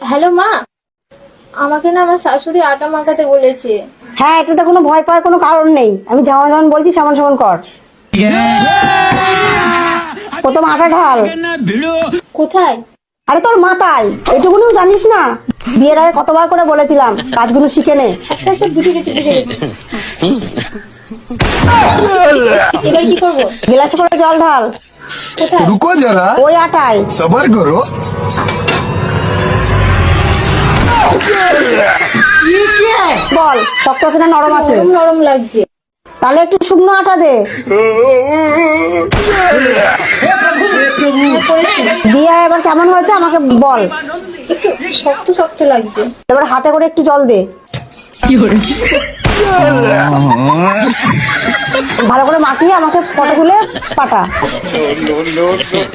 Hello মা, আমাকে না আমার শাশুড়ি আটা মাখাতে বলেছে। হ্যাঁ, এটাতে কোনো ভয় পাওয়ার কোনো কারণ নেই। আমি যেমন যেমন বলছি সেমন সেমন কর। প্রথম আটা ঢাল। কোথায়? আরে তোর মাথায়, এটুকুনি জানিস না? বিয়ের আগে কতবার করে বলেছিলাম কাজগুলো শিখে নে। আচ্ছা আচ্ছা, বুঝে গেছি বুঝে গেছি। এবার কি করবো? গ্লাসে করে জল ঢাল। কোথায়? रुको जरा ওই আটায়। सबर करो। বল শক্ত আছে না নরম আছে? নরম নরম লাগছে। তাহলে একটু শুকনো আটা দে। করেছি। দিয়ে এবার কেমন হয়েছে আমাকে বল। একটু শক্ত শক্ত লাগছে। এবার হাতে করে একটু জল দে। ভালো করে মাখিয়ে আমাকে ফটো তুলে পাঠা। No, no, no.